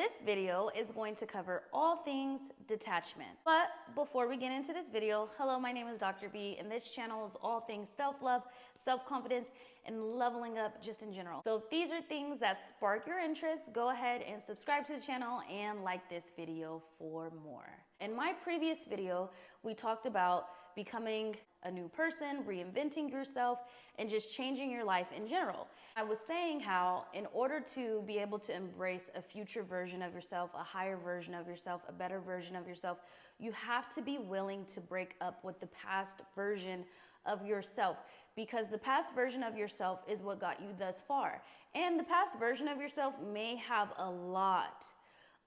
This video is going to cover all things detachment. But before we get into this video, hello, my name is Dr.Bee, and this channel is all things self-love, self-confidence, and leveling up just in general. So if these are things that spark your interest, go ahead and subscribe to the channel and like this video for more. In my previous video, we talked about becoming a new person, reinventing yourself, and just changing your life in general. I was saying how in order to be able to embrace a future version of yourself, a higher version of yourself, a better version of yourself, you have to be willing to break up with the past version of yourself, because the past version of yourself is what got you thus far. And the past version of yourself may have a lot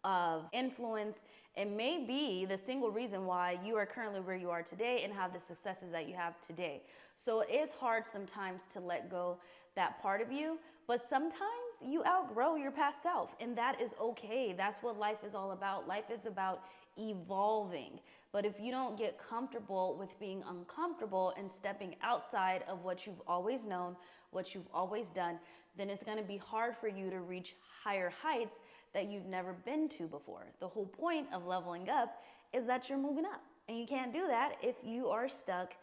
of influence and may be the single reason why you are currently where you are today and have the successes that you have today. So it is hard sometimes to let go that part of you, but sometimes you outgrow your past self, and that is okay. That's what life is all about. Life is about evolving. But if you don't get comfortable with being uncomfortable and stepping outside of what you've always known, what you've always done, then it's going to be hard for you to reach higher heights that you've never been to before. The whole point of leveling up is that you're moving up, and you can't do that if you are stuck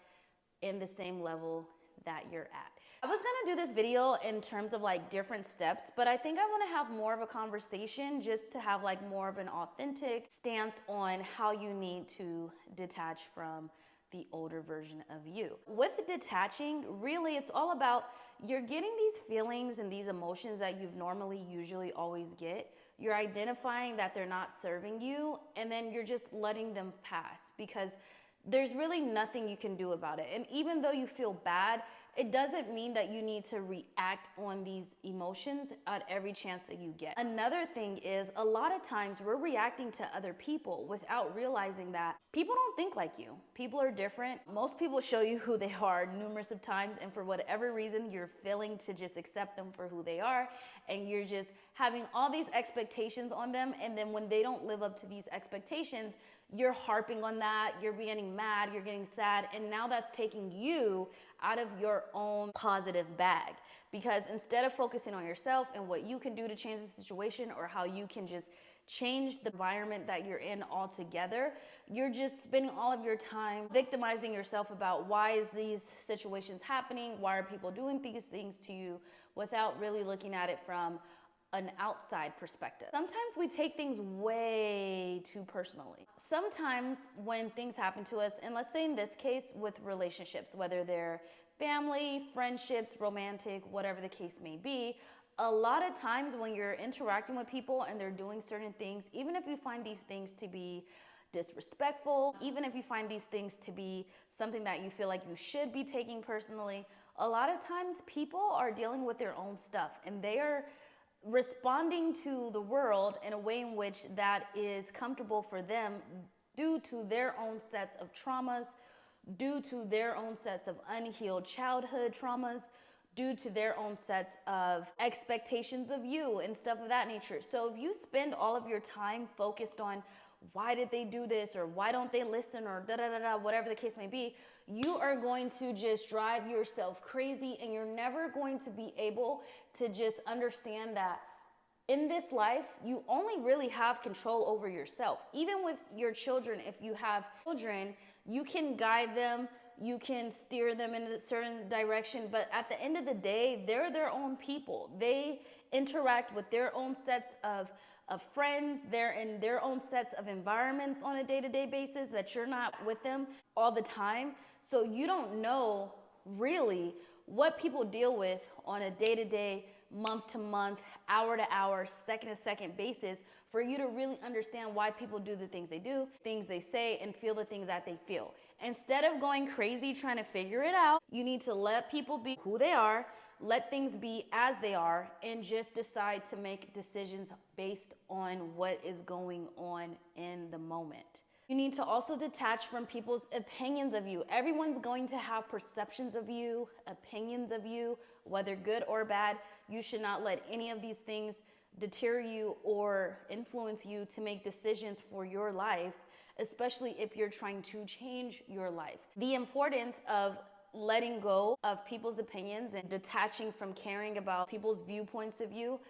in the same level that you're at. I was gonna do this video in terms of like different steps, but I think I wanna have more of a conversation just to have like more of an authentic stance on how you need to detach from the older version of you. With detaching, really it's all about you're getting these feelings and these emotions that you've normally usually always get. You're identifying that they're not serving you, and then you're just letting them pass, because there's really nothing you can do about it. And even though you feel bad, it doesn't mean that you need to react on these emotions at every chance that you get. Another thing is, a lot of times we're reacting to other people without realizing that people don't think like you. People are different. Most people show you who they are numerous of times, and for whatever reason, you're failing to just accept them for who they are, and you're just having all these expectations on them, and then when they don't live up to these expectations, you're harping on that, you're getting mad, you're getting sad, and now that's taking you out of your own positive bag. Because instead of focusing on yourself and what you can do to change the situation, or how you can just change the environment that you're in altogether, you're just spending all of your time victimizing yourself about why is these situations happening, why are people doing these things to you, without really looking at it from an outside perspective. Sometimes we take things way too personally. Sometimes when things happen to us, and let's say in this case with relationships, whether they're family, friendships, romantic, whatever the case may be, a lot of times when you're interacting with people and they're doing certain things, even if you find these things to be disrespectful, even if you find these things to be something that you feel like you should be taking personally, a lot of times people are dealing with their own stuff, and they are responding to the world in a way in which that is comfortable for them due to their own sets of traumas, due to their own sets of unhealed childhood traumas, due to their own sets of expectations of you and stuff of that nature. So if you spend all of your time focused on why did they do this, or why don't they listen, or da-da-da-da, whatever the case may be, you are going to just drive yourself crazy, and you're never going to be able to just understand that in this life, you only really have control over yourself. Even with your children, if you have children, you can guide them, you can steer them in a certain direction, but at the end of the day, they're their own people. They interact with their own sets of friends, they're in their own sets of environments on a day-to-day basis that you're not with them all the time. So you don't know really what people deal with on a day-to-day, month-to-month, hour-to-hour, second-to-second basis for you to really understand why people do the things they do, things they say, and feel the things that they feel. Instead of going crazy trying to figure it out, you need to let people be who they are, let things be as they are, and just decide to make decisions based on what is going on in the moment. You need to also detach from people's opinions of you. Everyone's going to have perceptions of you, opinions of you, whether good or bad. You should not let any of these things deter you or influence you to make decisions for your life, especially if you're trying to change your life. The importance of letting go of people's opinions and detaching from caring about people's viewpoints of you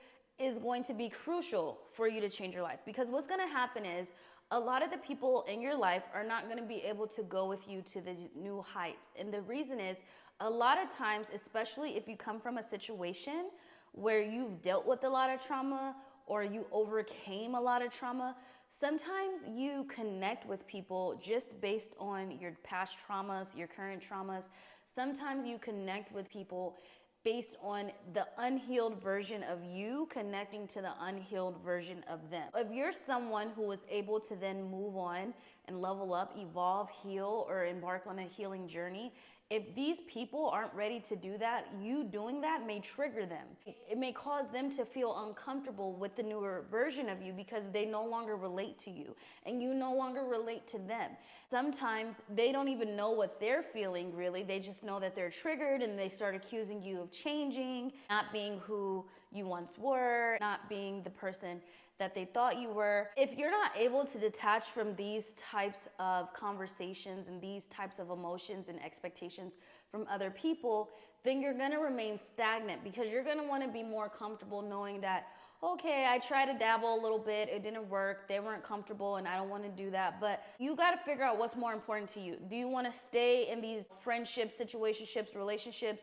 is going to be crucial for you to change your life. Because what's going to happen is a lot of the people in your life are not going to be able to go with you to the new heights. And the reason is a lot of times, especially if you come from a situation where you've dealt with a lot of trauma or you overcame a lot of trauma, sometimes you connect with people just based on your past traumas, your current traumas. Sometimes you connect with people based on the unhealed version of you connecting to the unhealed version of them. If you're someone who was able to then move on and level up, evolve, heal, or embark on a healing journey, if these people aren't ready to do that, you doing that may trigger them. It may cause them to feel uncomfortable with the newer version of you because they no longer relate to you and you no longer relate to them. Sometimes they don't even know what they're feeling really. They just know that they're triggered and they start accusing you of changing, not being who you once were, not being the person that they thought you were. If you're not able to detach from these types of conversations and these types of emotions and expectations from other people, then you're gonna remain stagnant because you're gonna wanna be more comfortable knowing that, okay, I tried to dabble a little bit, it didn't work, they weren't comfortable, and I don't wanna do that. But you gotta figure out what's more important to you. Do you wanna stay in these friendships, situationships, relationships,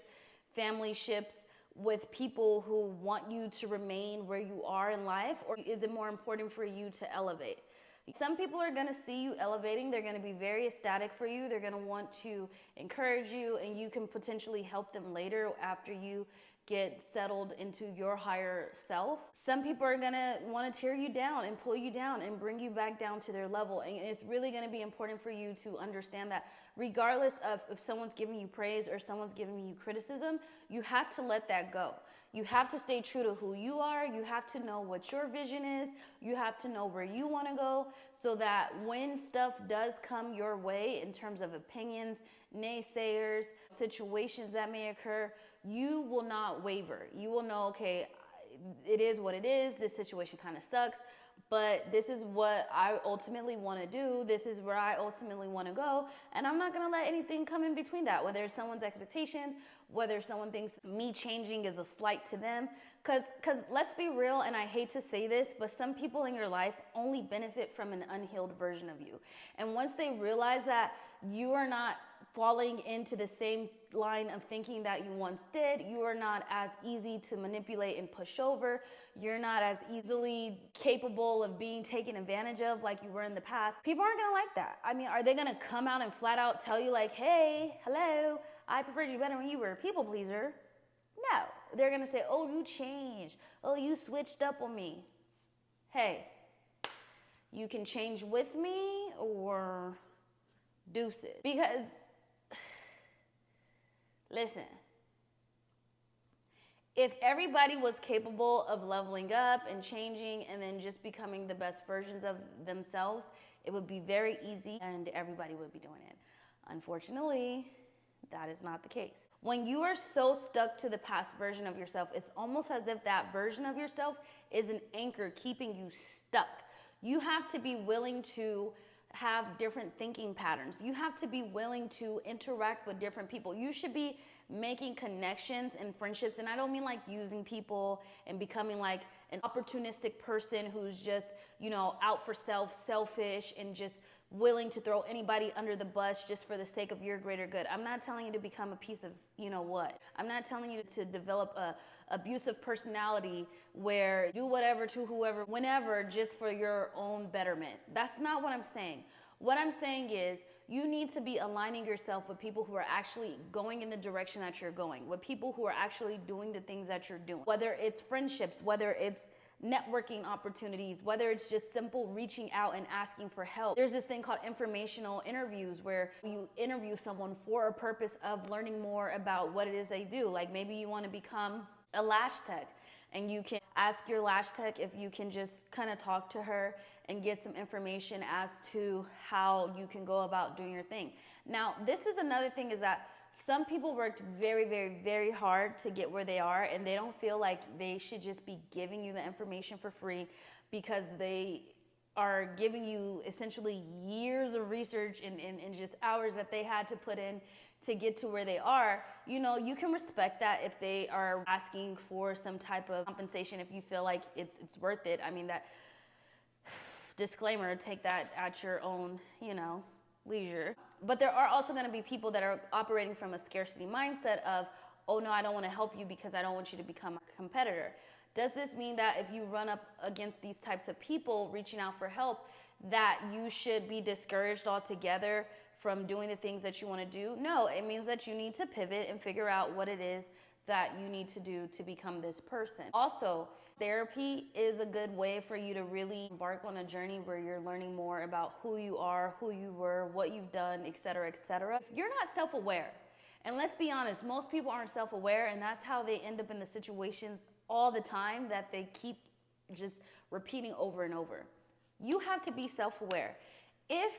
family ships, with people who want you to remain where you are in life, or is it more important for you to elevate? Some people are going to see you elevating. They're going to be very ecstatic for you. They're going to want to encourage you, and you can potentially help them later after you get settled into your higher self. Some people are going to want to tear you down and pull you down and bring you back down to their level. And it's really going to be important for you to understand that regardless of if someone's giving you praise or someone's giving you criticism, you have to let that go. You have to stay true to who you are. You have to know what your vision is. You have to know where you want to go so that when stuff does come your way in terms of opinions, naysayers, situations that may occur, you will not waver. You will know, okay, it is what it is. This situation kind of sucks, but this is what I ultimately want to do. This is where I ultimately want to go. And I'm not going to let anything come in between that, whether it's someone's expectations, whether someone thinks me changing is a slight to them. Because let's be real, and I hate to say this, but some people in your life only benefit from an unhealed version of you. And once they realize that you are not falling into the same line of thinking that you once did, you are not as easy to manipulate and push over, you're not as easily capable of being taken advantage of like you were in the past, people aren't gonna like that. I mean, are they gonna come out and flat out tell you like, hey, hello, I preferred you better when you were a people pleaser? No, they're gonna say, oh, you changed, oh, you switched up on me. Hey, you can change with me or deuces. Because listen, if everybody was capable of leveling up and changing and then just becoming the best versions of themselves, it would be very easy and everybody would be doing it. Unfortunately, that is not the case. When you are so stuck to the past version of yourself, it's almost as if that version of yourself is an anchor keeping you stuck. You have to be willing to have different thinking patterns. You have to be willing to interact with different people. You should be making connections and friendships, and I don't mean like using people and becoming like an opportunistic person who's just, you know, out for self, selfish, and just willing to throw anybody under the bus just for the sake of your greater good. I'm not telling you to become a piece of you know what. I'm not telling you to develop a abusive personality where do whatever to whoever, whenever, just for your own betterment. That's not what I'm saying. What I'm saying is you need to be aligning yourself with people who are actually going in the direction that you're going, with people who are actually doing the things that you're doing, whether it's friendships, whether it's networking opportunities, whether it's just simple reaching out and asking for help. There's this thing called informational interviews where you interview someone for a purpose of learning more about what it is they do. Like maybe you want to become a lash tech, and you can ask your lash tech if you can just kind of talk to her and get some information as to how you can go about doing your thing. Now, this is another thing, is that some people worked very, very, very hard to get where they are, and they don't feel like they should just be giving you the information for free because they are giving you essentially years of research and just hours that they had to put in to get to where they are, you know, you can respect that if they are asking for some type of compensation, if you feel like it's worth it. I mean, that disclaimer, take that at your own, you know, leisure. But there are also going to be people that are operating from a scarcity mindset of, oh no, I don't want to help you because I don't want you to become a competitor. Does this mean that if you run up against these types of people reaching out for help, that you should be discouraged altogether from doing the things that you want to do? No, it means that you need to pivot and figure out what it is that you need to do to become this person. Also, therapy is a good way for you to really embark on a journey where you're learning more about who you are, who you were, what you've done, etc., etc. If you're not self-aware, and let's be honest, most people aren't self-aware, and that's how they end up in the situations all the time that they keep just repeating over and over. You have to be self-aware. If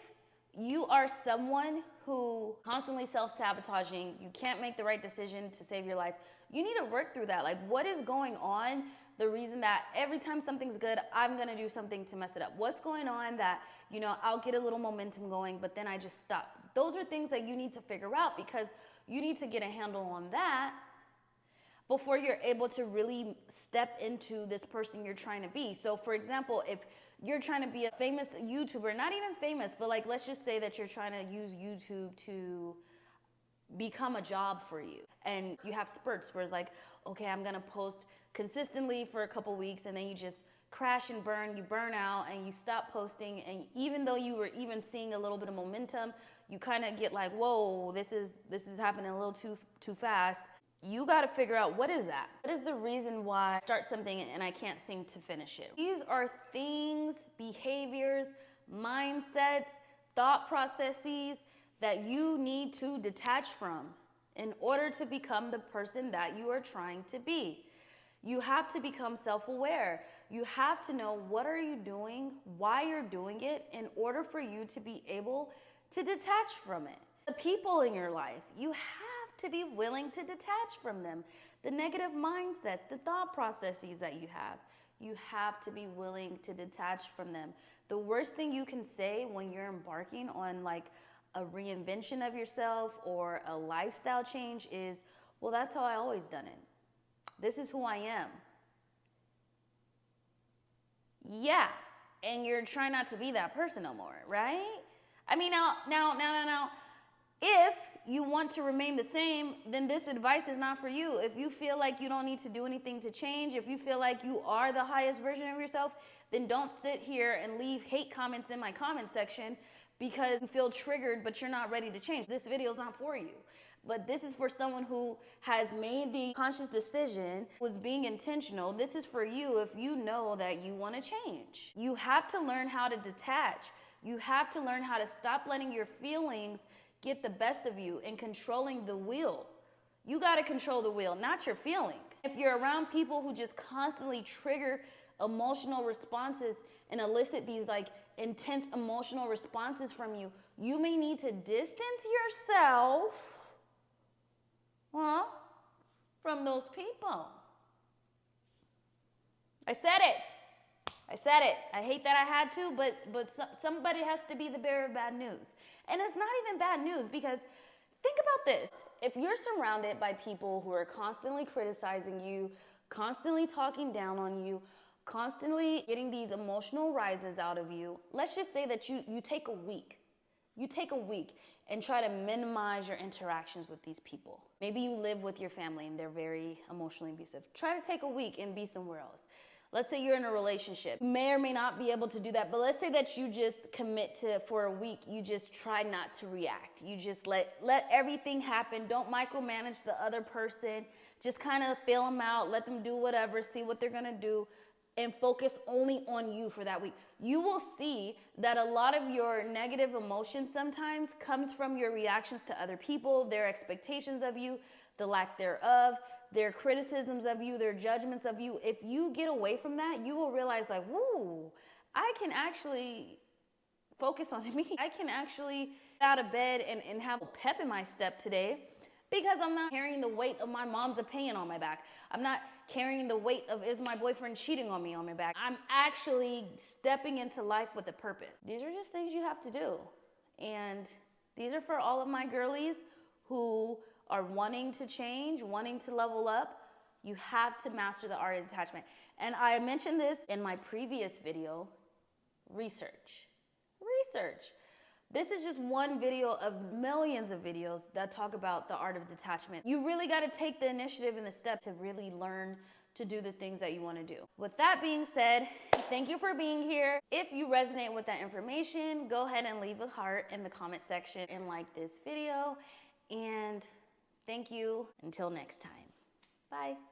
you are someone who constantly self-sabotaging, you can't make the right decision to save your life, you need to work through that. Like, what is going on? The reason that every time something's good, I'm gonna do something to mess it up. What's going on that, you know, I'll get a little momentum going, but then I just stop. Those are things that you need to figure out, because you need to get a handle on that before you're able to really step into this person you're trying to be. So for example, if you're trying to be a famous YouTuber, not even famous, but like, let's just say that you're trying to use YouTube to become a job for you. And you have spurts where it's like, okay, I'm gonna post consistently for a couple weeks, and then you just crash and burn, you burn out and you stop posting. And even though you were even seeing a little bit of momentum, you kind of get like, whoa, this is happening a little too fast. You got to figure out, what is that? What is the reason why I start something and I can't seem to finish it? These are things, behaviors, mindsets, thought processes that you need to detach from in order to become the person that you are trying to be. You have to become self-aware. You have to know, what are you doing, why you're doing it, in order for you to be able to detach from it. The people in your life, you have to be willing to detach from them. The negative mindsets, the thought processes that you have to be willing to detach from them. The worst thing you can say when you're embarking on like a reinvention of yourself or a lifestyle change is, well, that's how I always done it. This is who I am. Yeah, and you're trying not to be that person no more, right? I mean, now, if you want to remain the same, then this advice is not for you. If you feel like you don't need to do anything to change, if you feel like you are the highest version of yourself, then don't sit here and leave hate comments in my comment section because you feel triggered but you're not ready to change. This video is not for you. But this is for someone who has made the conscious decision, was being intentional. This is for you if you know that you want to change. You have to learn how to detach. You have to learn how to stop letting your feelings get the best of you and controlling the wheel. You got to control the wheel, not your feelings. If you're around people who just constantly trigger emotional responses and elicit these like intense emotional responses from you, you may need to distance yourself from those people. I said it. I hate that I had to, but somebody has to be the bearer of bad news. And it's not even bad news, because think about this. If you're surrounded by people who are constantly criticizing you, constantly talking down on you, constantly getting these emotional rises out of you, let's just say that you take a week. You take a week and try to minimize your interactions with these people. Maybe you live with your family and they're very emotionally abusive. Try to take a week and be somewhere else. Let's say you're in a relationship. You may or may not be able to do that, but let's say that you just commit to, for a week, you just try not to react. You just let everything happen. Don't micromanage the other person. Just kind of feel them out, let them do whatever, see what they're gonna do, and focus only on you for that week. You will see that a lot of your negative emotions sometimes comes from your reactions to other people, their expectations of you, the lack thereof, their criticisms of you, their judgments of you. If you get away from that, you will realize like, whoa, I can actually focus on me. I can actually get out of bed and have a pep in my step today, because I'm not carrying the weight of my mom's opinion on my back. I'm not carrying the weight of, is my boyfriend cheating on me, on my back. I'm actually stepping into life with a purpose. These are just things you have to do. And these are for all of my girlies who are wanting to change, wanting to level up, you have to master the art of detachment. And I mentioned this in my previous video, research. Research. This is just one video of millions of videos that talk about the art of detachment. You really got to take the initiative and the step to really learn to do the things that you want to do. With that being said, thank you for being here. If you resonate with that information, go ahead and leave a heart in the comment section and like this video. And thank you. Until next time. Bye.